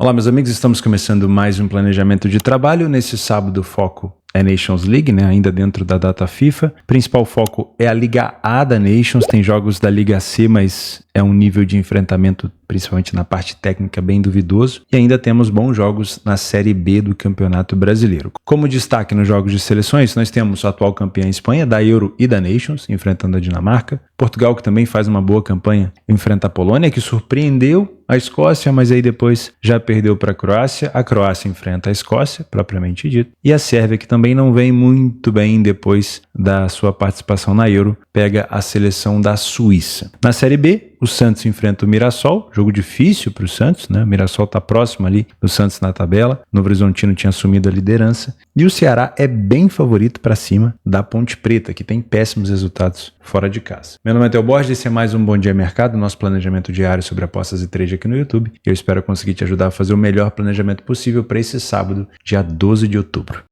Olá, meus amigos, estamos começando mais um planejamento de trabalho. Nesse sábado o foco é Nations League, né? Ainda dentro da data FIFA. O principal foco é a Liga A da Nations, tem jogos da Liga C, mas é um nível de enfrentamento, principalmente na parte técnica, bem duvidoso. E ainda temos bons jogos na Série B do Campeonato Brasileiro. Como destaque nos jogos de seleções, nós temos a atual campeã Espanha, da Euro e da Nations, enfrentando a Dinamarca. Portugal, que também faz uma boa campanha, enfrenta a Polônia, que surpreendeu a Escócia, mas aí depois já perdeu para a Croácia. A Croácia enfrenta a Escócia, propriamente dito. E a Sérvia, que também não vem muito bem depois da sua participação na Euro, pega a seleção da Suíça. Na Série B, o Santos enfrenta o Mirassol, jogo difícil para o Santos, né? O Mirassol está próximo ali do Santos na tabela, o Novo Horizontino tinha assumido a liderança, e o Ceará é bem favorito para cima da Ponte Preta, que tem péssimos resultados fora de casa. Meu nome é Theo Borges, esse é mais um Bom Dia Mercado, nosso planejamento diário sobre apostas e trade aqui no YouTube, e eu espero conseguir te ajudar a fazer o melhor planejamento possível para esse sábado, dia 12 de outubro.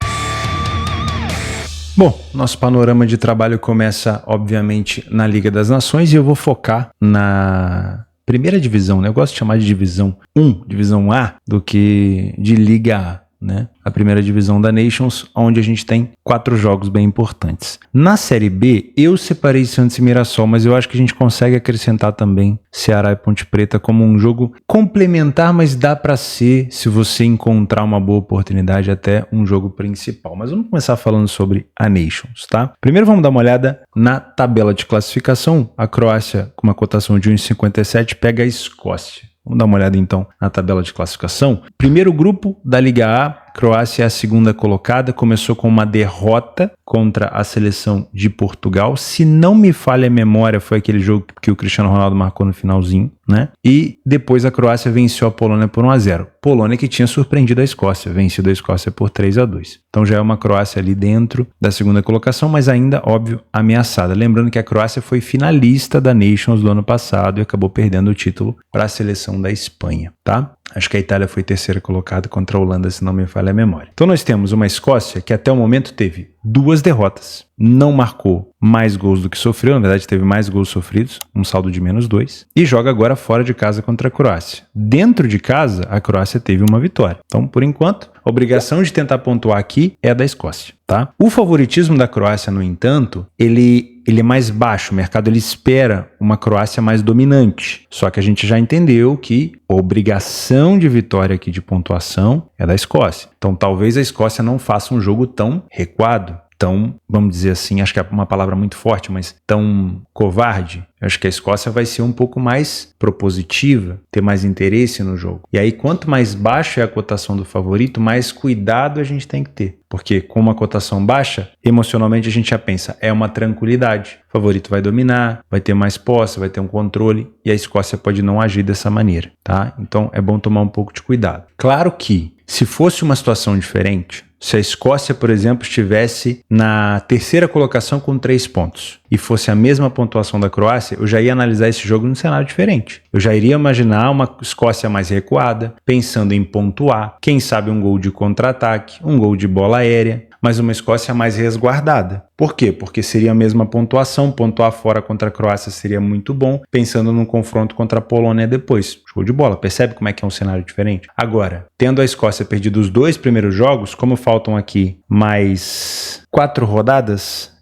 Bom, nosso panorama de trabalho começa, obviamente, na Liga das Nações e eu vou focar na primeira divisão, né? Eu gosto de chamar de divisão 1, divisão A, do que de Liga A, né? A primeira divisão da Nations, onde a gente tem 4 jogos bem importantes. Na Série B, eu separei Santos e Mirassol, mas eu acho que a gente consegue acrescentar também Ceará e Ponte Preta como um jogo complementar, mas dá para ser, se você encontrar uma boa oportunidade, até um jogo principal. Mas vamos começar falando sobre a Nations, tá? Primeiro vamos dar uma olhada na tabela de classificação. A Croácia, com uma cotação de 1,57, pega a Escócia. Vamos dar uma olhada então na tabela de classificação. Primeiro grupo da Liga A, Croácia é a segunda colocada, começou com uma derrota contra a seleção de Portugal. Se não me falha a memória, foi aquele jogo que o Cristiano Ronaldo marcou no finalzinho, né? E depois a Croácia venceu a Polônia por 1-0. Polônia que tinha surpreendido a Escócia, vencido a Escócia por 3-2. Então já é uma Croácia ali dentro da segunda colocação, mas ainda, óbvio, ameaçada. Lembrando que a Croácia foi finalista da Nations do ano passado e acabou perdendo o título para a seleção da Espanha, tá? Acho que a Itália foi terceira colocada contra a Holanda, se não me falha a memória. Então nós temos uma Escócia que até o momento teve 2 derrotas, não marcou mais gols do que sofreu, na verdade teve mais gols sofridos, um saldo de -2, e joga agora fora de casa contra a Croácia. Dentro de casa, a Croácia teve uma vitória. Então, por enquanto, a obrigação de tentar pontuar aqui é a da Escócia, tá? O favoritismo da Croácia, no entanto, ele é mais baixo, o mercado ele espera uma Croácia mais dominante, só que a gente já entendeu que a obrigação de vitória aqui de pontuação é da Escócia. Então talvez a Escócia não faça um jogo tão recuado, tão, vamos dizer assim, acho que é uma palavra muito forte, mas tão covarde. Eu acho que a Escócia vai ser um pouco mais propositiva, ter mais interesse no jogo. E aí, quanto mais baixa é a cotação do favorito, mais cuidado a gente tem que ter. Porque com uma cotação baixa, emocionalmente a gente já pensa, é uma tranquilidade. O favorito vai dominar, vai ter mais posse, vai ter um controle, e a Escócia pode não agir dessa maneira, tá? Então é bom tomar um pouco de cuidado. Claro que, se fosse uma situação diferente, se a Escócia, por exemplo, estivesse na terceira colocação com 3 pontos e fosse a mesma pontuação da Croácia, eu já ia analisar esse jogo num cenário diferente. Eu já iria imaginar uma Escócia mais recuada, pensando em pontuar, quem sabe um gol de contra-ataque, um gol de bola aérea, mas uma Escócia mais resguardada. Por quê? Porque seria a mesma pontuação, pontuar fora contra a Croácia seria muito bom, pensando num confronto contra a Polônia depois. Show de bola, percebe como é que é um cenário diferente? Agora, tendo a Escócia perdido os 2 primeiros jogos, como faltam aqui mais 4 rodadas,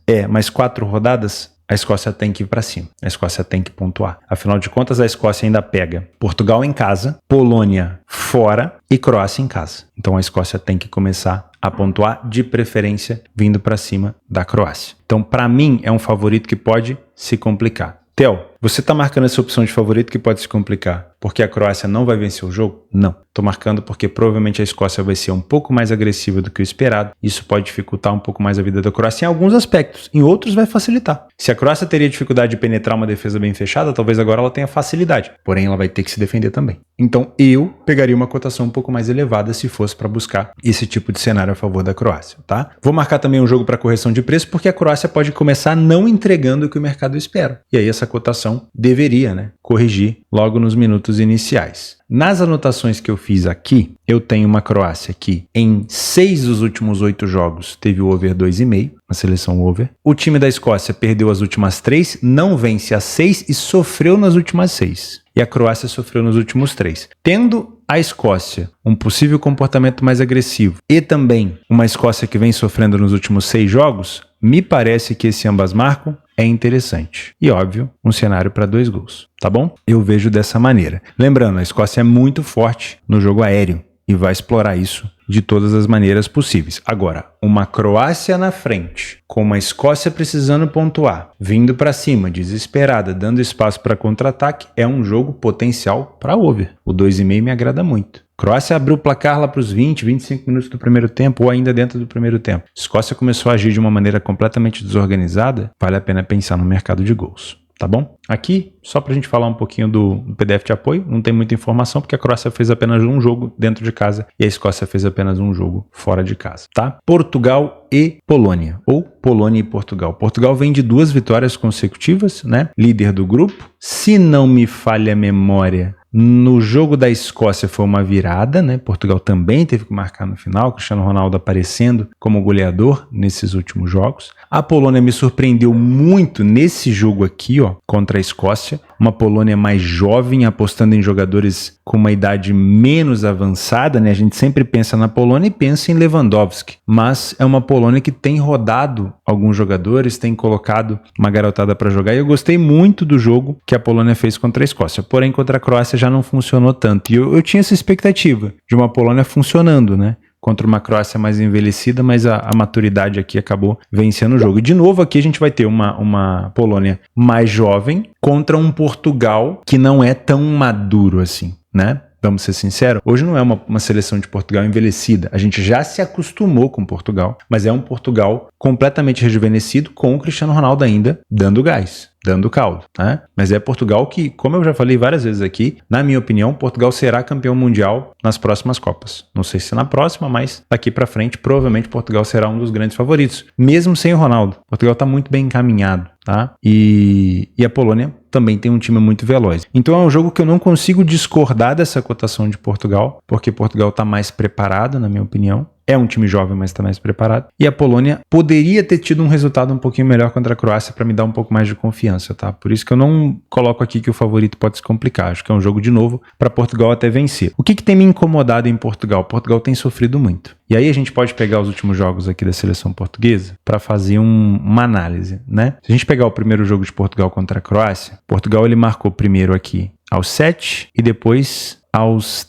a Escócia tem que ir para cima, a Escócia tem que pontuar. Afinal de contas, a Escócia ainda pega Portugal em casa, Polônia fora e Croácia em casa. Então a Escócia tem que começar a pontuar, de preferência vindo para cima da Croácia. Então, para mim, é um favorito que pode se complicar. Theo, você está marcando essa opção de favorito que pode se complicar porque a Croácia não vai vencer o jogo? Não. Estou marcando porque provavelmente a Escócia vai ser um pouco mais agressiva do que o esperado. Isso pode dificultar um pouco mais a vida da Croácia em alguns aspectos. Em outros vai facilitar. Se a Croácia teria dificuldade de penetrar uma defesa bem fechada, talvez agora ela tenha facilidade. Porém, ela vai ter que se defender também. Então, eu pegaria uma cotação um pouco mais elevada se fosse para buscar esse tipo de cenário a favor da Croácia, tá? Vou marcar também um jogo para correção de preço porque a Croácia pode começar não entregando o que o mercado espera. E aí essa cotação deveria, corrigir logo nos minutos iniciais. Nas anotações que eu fiz aqui, eu tenho uma Croácia que em 6 dos últimos 8 jogos teve o over 2,5, a seleção over. O time da Escócia perdeu as últimas 3, não vence as 6 e sofreu nas últimas 6. E a Croácia sofreu nos últimos 3. Tendo a Escócia, um possível comportamento mais agressivo e também uma Escócia que vem sofrendo nos últimos 6 jogos, me parece que esse ambas marcam é interessante. E óbvio, um cenário para 2 gols, tá bom? Eu vejo dessa maneira. Lembrando, a Escócia é muito forte no jogo aéreo e vai explorar isso de todas as maneiras possíveis. Agora, uma Croácia na frente, com uma Escócia precisando pontuar, vindo para cima, desesperada, dando espaço para contra-ataque, é um jogo potencial para over. O 2,5 me agrada muito. Croácia abriu o placar lá para os 20, 25 minutos do primeiro tempo ou ainda dentro do primeiro tempo. Escócia começou a agir de uma maneira completamente desorganizada, vale a pena pensar no mercado de gols. Tá bom? Aqui, só pra gente falar um pouquinho do PDF de apoio, não tem muita informação porque a Croácia fez apenas um jogo dentro de casa e a Escócia fez apenas um jogo fora de casa, tá? Portugal e Polônia, ou Polônia e Portugal. Portugal vem de 2 vitórias consecutivas, né? Líder do grupo. Se não me falha a memória, no jogo da Escócia foi uma virada, né? Portugal também teve que marcar no final, Cristiano Ronaldo aparecendo como goleador nesses últimos jogos. A Polônia me surpreendeu muito nesse jogo aqui, ó, contra a Escócia. Uma Polônia mais jovem, apostando em jogadores com uma idade menos avançada, né? A gente sempre pensa na Polônia e pensa em Lewandowski, mas é uma Polônia que tem rodado alguns jogadores, tem colocado uma garotada para jogar, e eu gostei muito do jogo que a Polônia fez contra a Escócia. Porém, contra a Croácia já não funcionou tanto. E eu tinha essa expectativa de uma Polônia funcionando, né? Contra uma Croácia mais envelhecida, mas a maturidade aqui acabou vencendo o jogo. E de novo aqui a gente vai ter uma Polônia mais jovem contra um Portugal que não é tão maduro assim, né? Vamos ser sinceros, hoje não é uma seleção de Portugal envelhecida. A gente já se acostumou com Portugal, mas é um Portugal completamente rejuvenescido com o Cristiano Ronaldo ainda dando gás, dando caldo, né? Mas é Portugal que, como eu já falei várias vezes aqui, na minha opinião, Portugal será campeão mundial nas próximas Copas. Não sei se na próxima, mas daqui para frente, provavelmente Portugal será um dos grandes favoritos, mesmo sem o Ronaldo. Portugal está muito bem encaminhado, tá? E a Polônia também tem um time muito veloz. Então é um jogo que eu não consigo discordar dessa cotação de Portugal, porque Portugal está mais preparado, na minha opinião. É um time jovem, mas está mais preparado. E a Polônia poderia ter tido um resultado um pouquinho melhor contra a Croácia para me dar um pouco mais de confiança, tá? Por isso que eu não coloco aqui que o favorito pode se complicar. Acho que é um jogo de novo para Portugal até vencer. O que tem me incomodado em Portugal? Portugal tem sofrido muito. E aí a gente pode pegar os últimos jogos aqui da seleção portuguesa para fazer uma análise, né? Se a gente pegar o primeiro jogo de Portugal contra a Croácia, Portugal ele marcou primeiro aqui aos 7 e depois aos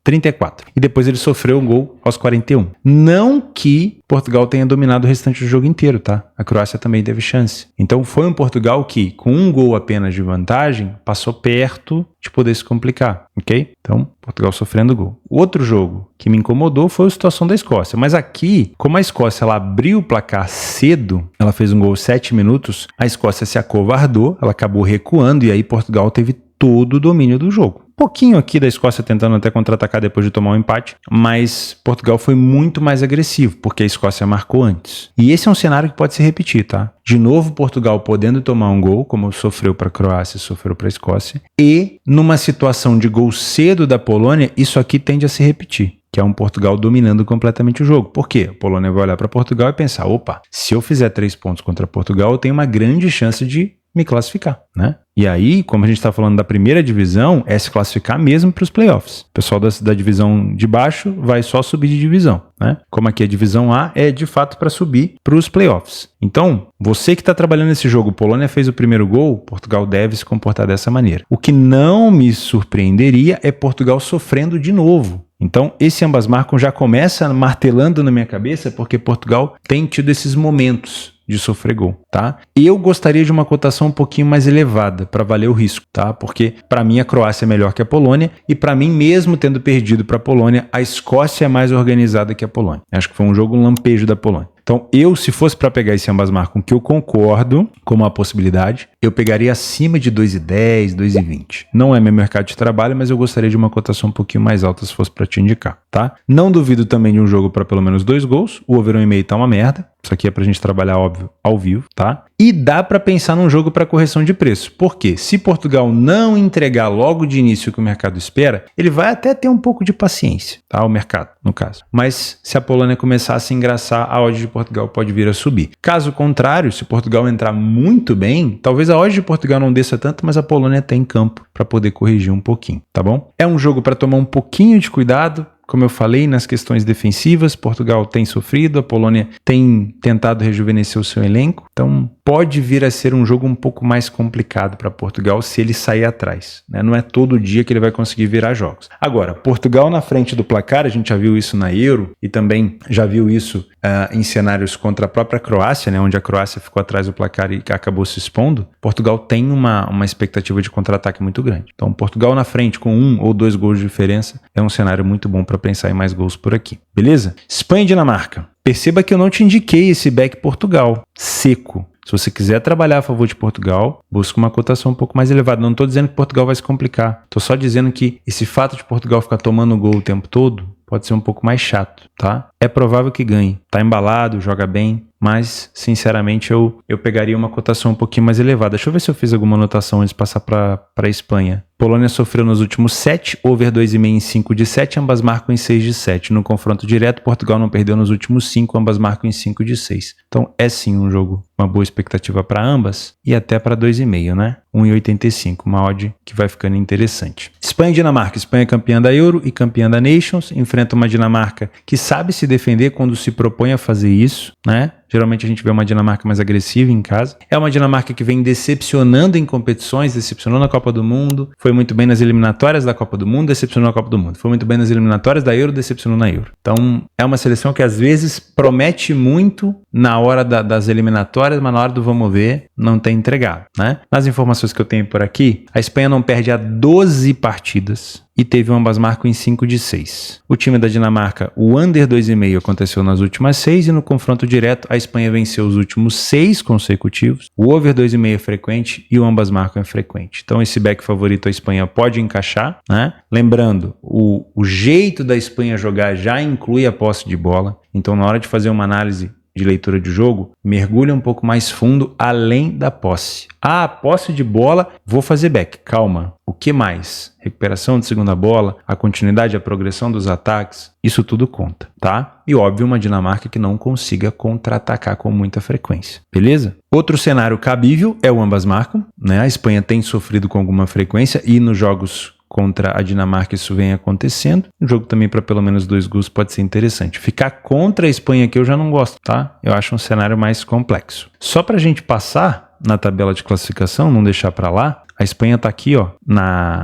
34. E depois ele sofreu um gol aos 41. Não que Portugal tenha dominado o restante do jogo inteiro, tá? A Croácia também teve chance. Então foi um Portugal que, com um gol apenas de vantagem, passou perto de poder se complicar, ok? Então, Portugal sofrendo gol. O outro jogo que me incomodou foi a situação da Escócia. Mas aqui, como a Escócia ela abriu o placar cedo, ela fez um gol aos 7 minutos, a Escócia se acovardou, ela acabou recuando e aí Portugal teve todo o domínio do jogo. Um pouquinho aqui da Escócia tentando até contra-atacar depois de tomar um empate, mas Portugal foi muito mais agressivo, porque a Escócia marcou antes. E esse é um cenário que pode se repetir, tá? De novo, Portugal podendo tomar um gol, como sofreu para a Croácia, sofreu para a Escócia, e numa situação de gol cedo da Polônia, isso aqui tende a se repetir, que é um Portugal dominando completamente o jogo. Por quê? A Polônia vai olhar para Portugal e pensar, opa, se eu fizer 3 pontos contra Portugal, eu tenho uma grande chance de me classificar, né? E aí, como a gente está falando da primeira divisão, é se classificar mesmo para os playoffs. O pessoal da divisão de baixo vai só subir de divisão, né? Como aqui a divisão A é de fato para subir para os playoffs. Então, você que está trabalhando nesse jogo, Polônia fez o primeiro gol, Portugal deve se comportar dessa maneira. O que não me surpreenderia é Portugal sofrendo de novo. Então, esse ambas marcam já começa martelando na minha cabeça, porque Portugal tem tido esses momentos de sofrer gol, tá? Eu gostaria de uma cotação um pouquinho mais elevada para valer o risco, tá? Porque para mim a Croácia é melhor que a Polônia e para mim, mesmo tendo perdido para a Polônia, a Escócia é mais organizada que a Polônia. Acho que foi um jogo lampejo da Polônia. Então, eu, se fosse para pegar esse ambas marcam, que eu concordo com uma possibilidade, eu pegaria acima de 2,10, 2,20. Não é meu mercado de trabalho, mas eu gostaria de uma cotação um pouquinho mais alta se fosse para te indicar, tá? Não duvido também de um jogo para pelo menos 2 gols. O over 1,5 tá uma merda. Isso aqui é pra gente trabalhar, óbvio, ao vivo, tá? tá? E dá para pensar num jogo para correção de preço. Por quê? Se Portugal não entregar logo de início o que o mercado espera, ele vai até ter um pouco de paciência, tá? O mercado, no caso. Mas se a Polônia começar a se engraçar, a odd de Portugal pode vir a subir. Caso contrário, se Portugal entrar muito bem, talvez a odd de Portugal não desça tanto, mas a Polônia tem campo para poder corrigir um pouquinho, tá bom? É um jogo para tomar um pouquinho de cuidado. Como eu falei, nas questões defensivas, Portugal tem sofrido, a Polônia tem tentado rejuvenescer o seu elenco, então pode vir a ser um jogo um pouco mais complicado para Portugal se ele sair atrás, né? Não é todo dia que ele vai conseguir virar jogos. Agora, Portugal na frente do placar, a gente já viu isso na Euro e também já viu isso em cenários contra a própria Croácia, né? Onde a Croácia ficou atrás do placar e acabou se expondo. Portugal tem uma expectativa de contra-ataque muito grande. Então, Portugal na frente com 1 ou 2 gols de diferença é um cenário muito bom para pensar em mais gols por aqui. Beleza? Espanha e Dinamarca. Perceba que eu não te indiquei esse back Portugal seco. Se você quiser trabalhar a favor de Portugal, busque uma cotação um pouco mais elevada. Não estou dizendo que Portugal vai se complicar. Estou só dizendo que esse fato de Portugal ficar tomando gol o tempo todo pode ser um pouco mais chato, tá? É provável que ganhe. Tá embalado, joga bem, mas, sinceramente, eu pegaria uma cotação um pouquinho mais elevada. Deixa eu ver se eu fiz alguma anotação antes de passar para a Espanha. Polônia sofreu nos últimos 7, over 2,5 em 5 de 7, ambas marcam em 6 de 7. No confronto direto, Portugal não perdeu nos últimos 5, ambas marcam em 5 de 6. Então, é sim um jogo, uma boa expectativa para ambas e até para 2,5, né? 1,85, uma odd que vai ficando interessante. Espanha e Dinamarca. Espanha é campeã da Euro e campeã da Nations, enfrenta uma Dinamarca que sabe se defender quando se propõe a fazer isso, né? Geralmente a gente vê uma Dinamarca mais agressiva em casa. É uma Dinamarca que vem decepcionando em competições, decepcionou na Copa do Mundo, foi muito bem nas eliminatórias da Copa do Mundo, decepcionou na Copa do Mundo. Foi muito bem nas eliminatórias da Euro, decepcionou na Euro. Então é uma seleção que às vezes promete muito na hora das eliminatórias, mas na hora do vamos ver, não tem entregado, né? Nas informações que eu tenho por aqui, a Espanha não perde há 12 partidas. E teve ambas marcam em 5 de 6. O time da Dinamarca, o under 2,5 aconteceu nas últimas 6 e no confronto direto a Espanha venceu os últimos 6 consecutivos. O over 2,5 é frequente e o ambas marcam é frequente. Então esse back favorito a Espanha pode encaixar, né? Lembrando, o jeito da Espanha jogar já inclui a posse de bola. Então na hora de fazer uma análise de leitura de jogo, mergulha um pouco mais fundo além da posse. Ah, posse de bola, vou fazer back. Calma. O que mais? Recuperação de segunda bola, a continuidade, a progressão dos ataques, isso tudo conta, tá? E óbvio, uma Dinamarca que não consiga contra-atacar com muita frequência, beleza? Outro cenário cabível é o ambas marcam, né? A Espanha tem sofrido com alguma frequência e nos jogos contra a Dinamarca isso vem acontecendo. Um jogo também para pelo menos 2 gols pode ser interessante. Ficar contra a Espanha aqui eu já não gosto, tá? Eu acho um cenário mais complexo. Só para a gente passar na tabela de classificação, não deixar para lá, a Espanha está aqui, ó,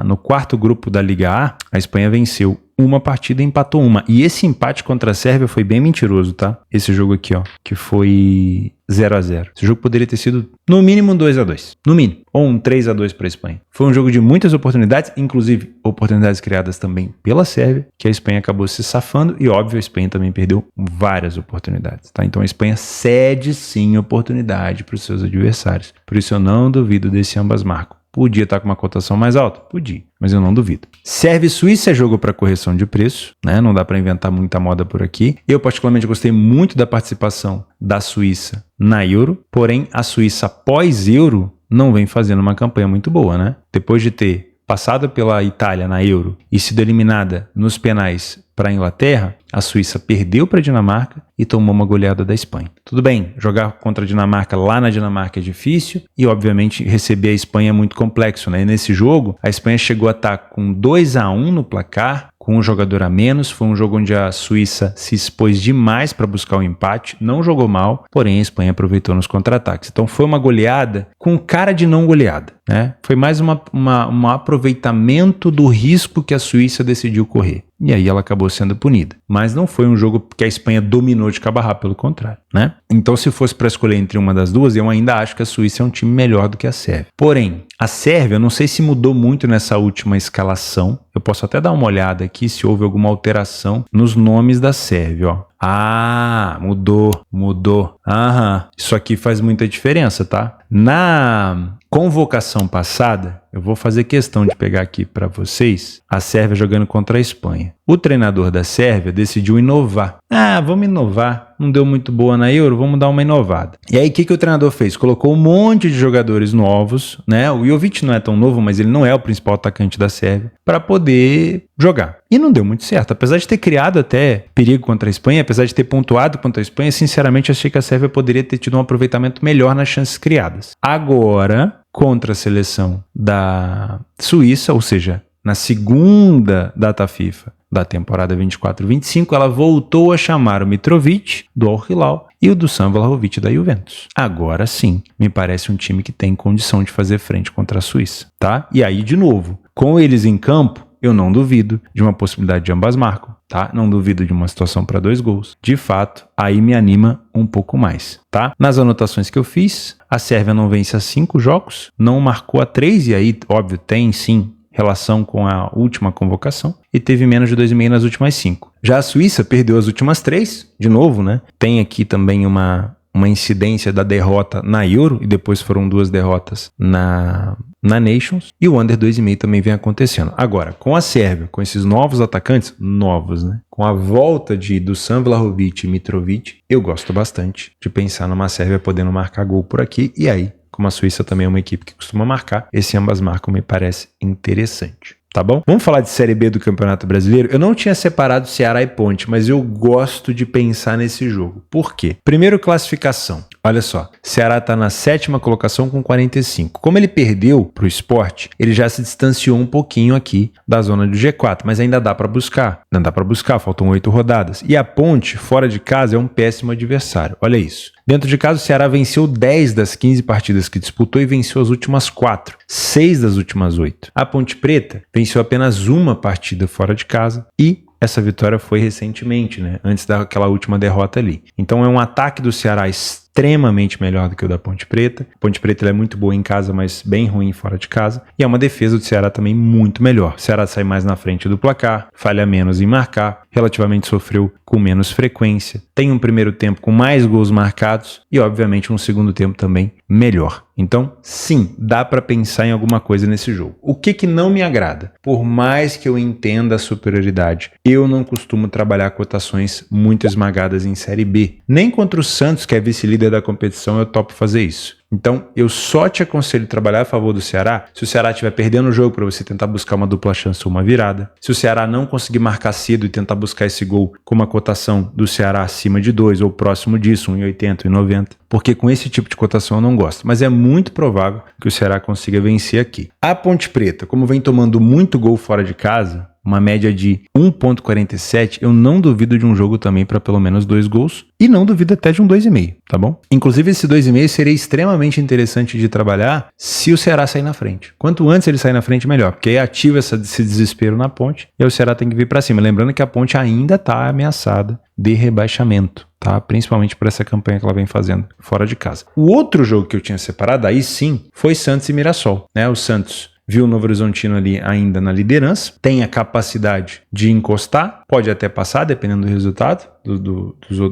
no quarto grupo da Liga A, a Espanha venceu uma partida e empatou uma. E esse empate contra a Sérvia foi bem mentiroso, tá? Esse jogo aqui, ó, que foi 0-0. Esse jogo poderia ter sido no mínimo 2-2, no mínimo, ou um 3-2 para a Espanha. Foi um jogo de muitas oportunidades, inclusive oportunidades criadas também pela Sérvia, que a Espanha acabou se safando e, óbvio, a Espanha também perdeu várias oportunidades, tá? Então a Espanha cede sim oportunidade para os seus adversários. Por isso eu não duvido desse ambas marcam. Podia estar com uma cotação mais alta? Podia, mas eu não duvido. Sérvia e Suíça é jogo para correção de preço, né? Não dá para inventar muita moda por aqui. Eu particularmente gostei muito da participação da Suíça na Euro, porém a Suíça pós-Euro não vem fazendo uma campanha muito boa, né? Depois de ter passado pela Itália na Euro e sido eliminada nos penais para a Inglaterra, a Suíça perdeu para a Dinamarca e tomou uma goleada da Espanha. Tudo bem, jogar contra a Dinamarca lá na Dinamarca é difícil e, obviamente, receber a Espanha é muito complexo, né? E nesse jogo, a Espanha chegou a estar com 2-1 no placar, com um jogador a menos. Foi um jogo onde a Suíça se expôs demais para buscar o empate, não jogou mal, porém a Espanha aproveitou nos contra-ataques. Então foi uma goleada com cara de não goleada, né? Foi mais um aproveitamento do risco que a Suíça decidiu correr. E aí ela acabou sendo punida. Mas não foi um jogo que a Espanha dominou de cabo a rabo, pelo contrário, né? Então, se fosse para escolher entre uma das duas, eu ainda acho que a Suíça é um time melhor do que a Sérvia. Porém, a Sérvia, eu não sei se mudou muito nessa última escalação. Eu posso até dar uma olhada aqui se houve alguma alteração nos nomes da Sérvia, ó. Ah, mudou. Aham, isso aqui faz muita diferença, tá? Na convocação passada, eu vou fazer questão de pegar aqui para vocês a Sérvia jogando contra a Espanha. O treinador da Sérvia decidiu inovar. Ah, vamos inovar. não deu muito boa na Euro, vamos dar uma inovada. E aí, o que o treinador fez? Colocou um monte de jogadores novos, né? O Jovic não é tão novo, mas ele não é o principal atacante da Sérvia, para poder jogar. E não deu muito certo. Apesar de ter criado até perigo contra a Espanha, apesar de ter pontuado contra a Espanha, sinceramente, achei que a Sérvia poderia ter tido um aproveitamento melhor nas chances criadas. Agora, contra a seleção da Suíça, ou seja, na segunda data FIFA da temporada 24-25, ela voltou a chamar o Mitrovic, do Al Hilal, e o Dusan Vlahovic, da Juventus. Agora sim, me parece um time que tem condição de fazer frente contra a Suíça, tá? E aí, de novo, com eles em campo, eu não duvido de uma possibilidade de ambas marcam, tá? Não duvido de uma situação para 2 gols. De fato, aí me anima um pouco mais, tá? Nas anotações que eu fiz, a Sérvia não vence há 5 jogos, não marcou há 3, e aí, óbvio, tem sim relação com a última convocação, e teve menos de 2,5 nas últimas 5. Já a Suíça perdeu as últimas 3, de novo, né? Tem aqui também uma incidência da derrota na Euro, e depois foram 2 derrotas na Nations, e o Under 2,5 também vem acontecendo. Agora, com a Sérvia, com esses novos atacantes, novos, né? Com a volta de Dusan Vlahovic e Mitrovic, eu gosto bastante de pensar numa Sérvia podendo marcar gol por aqui, e aí, como a Suíça também é uma equipe que costuma marcar, esse ambas marcam me parece interessante. Tá bom? Vamos falar de Série B do Campeonato Brasileiro? Eu não tinha separado Ceará e Ponte, mas eu gosto de pensar nesse jogo. Por quê? Primeiro, classificação. Olha só, Ceará está na 7ª colocação com 45. Como ele perdeu para o Sport, ele já se distanciou um pouquinho aqui da zona do G4, mas ainda dá para buscar. Ainda dá para buscar, faltam 8 rodadas. E a Ponte, fora de casa, é um péssimo adversário. Olha isso. Dentro de casa, o Ceará venceu 10 das 15 partidas que disputou e venceu as últimas 4. 6 das últimas 8. A Ponte Preta venceu apenas uma partida fora de casa e essa vitória foi recentemente, né? Antes daquela última derrota ali. Então é um ataque do Ceará extremamente melhor do que o da Ponte Preta. A Ponte Preta é muito boa em casa, mas bem ruim fora de casa. E é uma defesa do Ceará também muito melhor. O Ceará sai mais na frente do placar, falha menos em marcar, relativamente sofreu com menos frequência, tem um primeiro tempo com mais gols marcados e, obviamente, um segundo tempo também melhor. Então, sim, dá para pensar em alguma coisa nesse jogo. O que não me agrada? Por mais que eu entenda a superioridade, eu não costumo trabalhar cotações muito esmagadas em Série B. Nem contra o Santos, que é vice-líder da competição, eu topo fazer isso. Então, eu só te aconselho trabalhar a favor do Ceará se o Ceará estiver perdendo o jogo para você tentar buscar uma dupla chance ou uma virada. Se o Ceará não conseguir marcar cedo e tentar buscar esse gol com uma cotação do Ceará acima de 2 ou próximo disso, 1,80, 1,90. Porque com esse tipo de cotação eu não gosto. Mas é muito provável que o Ceará consiga vencer aqui. A Ponte Preta, como vem tomando muito gol fora de casa, uma média de 1,47, eu não duvido de um jogo também para pelo menos 2 gols e não duvido até de um 2,5, tá bom? Inclusive esse 2,5 seria extremamente interessante de trabalhar se o Ceará sair na frente. Quanto antes ele sair na frente, melhor, porque aí ativa esse desespero na Ponte e aí o Ceará tem que vir para cima. Lembrando que a Ponte ainda está ameaçada de rebaixamento, tá? Principalmente por essa campanha que ela vem fazendo fora de casa. O outro jogo que eu tinha separado, aí sim, foi Santos e Mirassol, né? O Santos viu o Novo Horizontino ali ainda na liderança, tem a capacidade de encostar, pode até passar, dependendo do resultado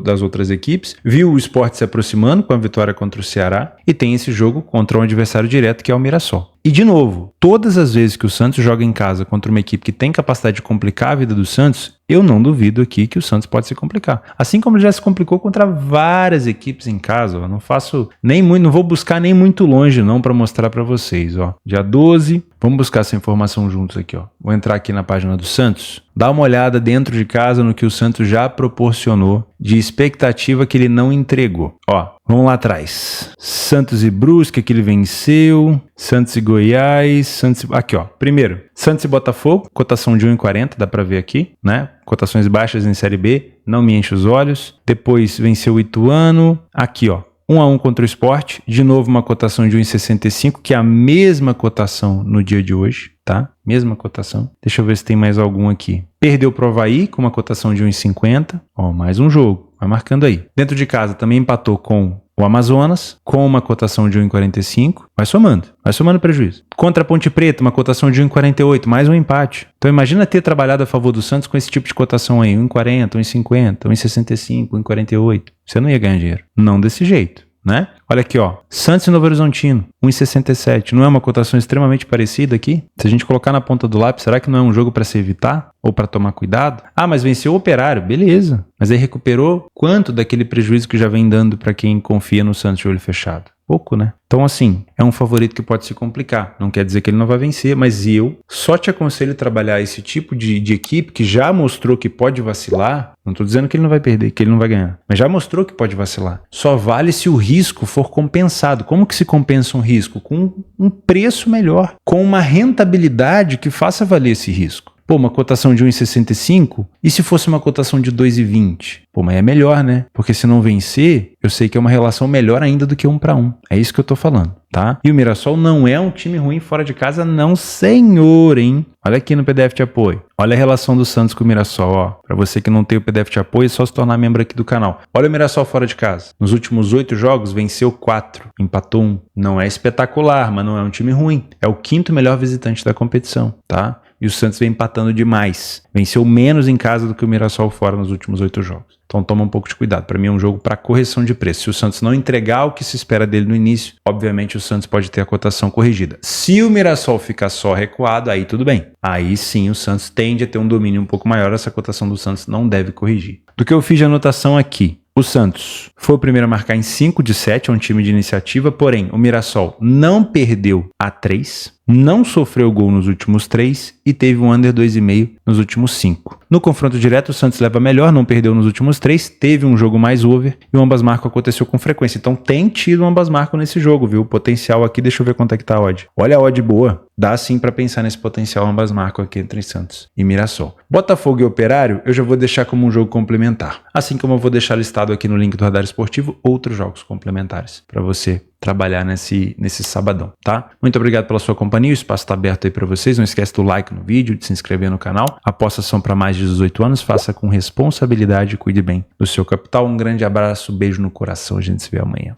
das outras equipes. Viu o Sport se aproximando com a vitória contra o Ceará e tem esse jogo contra um adversário direto que é o Mirassol. E de novo, todas as vezes que o Santos joga em casa contra uma equipe que tem capacidade de complicar a vida do Santos, eu não duvido aqui que o Santos pode se complicar. Assim como ele já se complicou contra várias equipes em casa, ó. Não vou buscar nem muito longe não para mostrar para vocês, ó. Dia 12, vamos buscar essa informação juntos aqui, ó. Vou entrar aqui na página do Santos, dá uma olhada dentro de casa no que o Santos já proporcionou de expectativa que ele não entregou. Ó, vamos lá atrás. Santos e Brusque, que ele venceu. Santos e Goiás. Aqui, ó. Primeiro, Santos e Botafogo, cotação de 1,40, dá pra ver aqui, né? Cotações baixas em Série B, não me enche os olhos. Depois venceu o Ituano. Aqui, ó. 1-1 contra o Sport, de novo uma cotação de 1,65, que é a mesma cotação no dia de hoje, tá? Mesma cotação. Deixa eu ver se tem mais algum aqui. Perdeu pro Avaí com uma cotação de 1,50. Ó, mais um jogo. Vai marcando aí. Dentro de casa também empatou com o Amazonas, com uma cotação de 1,45. Vai somando prejuízo. Contra a Ponte Preta, uma cotação de 1,48, mais um empate. Então imagina ter trabalhado a favor do Santos com esse tipo de cotação aí, 1,40, 1,50, 1,65, 1,48. Você não ia ganhar dinheiro. Não desse jeito. né? Olha aqui, ó. Santos e Novo Horizontino, 1,67. Não é uma cotação extremamente parecida aqui? Se a gente colocar na ponta do lápis, será que não é um jogo para se evitar? Ou para tomar cuidado? Ah, mas venceu o Operário, beleza. Mas aí recuperou quanto daquele prejuízo que já vem dando para quem confia no Santos de olho fechado? Pouco, né? Então, assim, é um favorito que pode se complicar. Não quer dizer que ele não vai vencer, mas eu só te aconselho a trabalhar esse tipo de equipe que já mostrou que pode vacilar. Não tô dizendo que ele não vai perder, que ele não vai ganhar, mas já mostrou que pode vacilar. Só vale se o risco for compensado. Como que se compensa um risco? Com um preço melhor, com uma rentabilidade que faça valer esse risco. Pô, uma cotação de 1,65? E se fosse uma cotação de 2,20? Pô, mas é melhor, né? Porque se não vencer, eu sei que é uma relação melhor ainda do que 1-1. É isso que eu tô falando, tá? E o Mirassol não é um time ruim fora de casa, não, senhor, hein? Olha aqui no PDF de apoio. Olha a relação do Santos com o Mirassol, ó. Pra você que não tem o PDF de apoio, é só se tornar membro aqui do canal. Olha o Mirassol fora de casa. Nos últimos 8 jogos, venceu 4, empatou 1. Não é espetacular, mas não é um time ruim. É o 5º melhor visitante da competição, tá? E o Santos vem empatando demais. Venceu menos em casa do que o Mirassol fora nos últimos 8 jogos. Então toma um pouco de cuidado. Para mim é um jogo para correção de preço. Se o Santos não entregar o que se espera dele no início, obviamente o Santos pode ter a cotação corrigida. Se o Mirassol ficar só recuado, aí tudo bem. Aí sim o Santos tende a ter um domínio um pouco maior. Essa cotação do Santos não deve corrigir. Do que eu fiz de anotação aqui. O Santos foi o primeiro a marcar em 5 de 7, é um time de iniciativa, porém o Mirassol não perdeu a 3, não sofreu gol nos últimos 3 e teve um under 2,5 nos últimos 5. No confronto direto, o Santos leva melhor, não perdeu nos últimos 3, teve um jogo mais over e o ambas marcam aconteceu com frequência. Então tem tido um ambas marcam nesse jogo, viu? O potencial aqui, deixa eu ver quanto é que tá a odd. Olha a odd boa. Dá sim para pensar nesse potencial ambas marcam aqui entre Santos e Mirassol. Botafogo e Operário eu já vou deixar como um jogo complementar. Assim como eu vou deixar listado aqui no link do Radar Esportivo outros jogos complementares para você trabalhar nesse sabadão, tá? Muito obrigado pela sua companhia, o espaço está aberto aí para vocês, não esquece do like no vídeo, de se inscrever no canal, apostas são para mais de 18 anos, faça com responsabilidade e cuide bem do seu capital. Um grande abraço, beijo no coração, a gente se vê amanhã.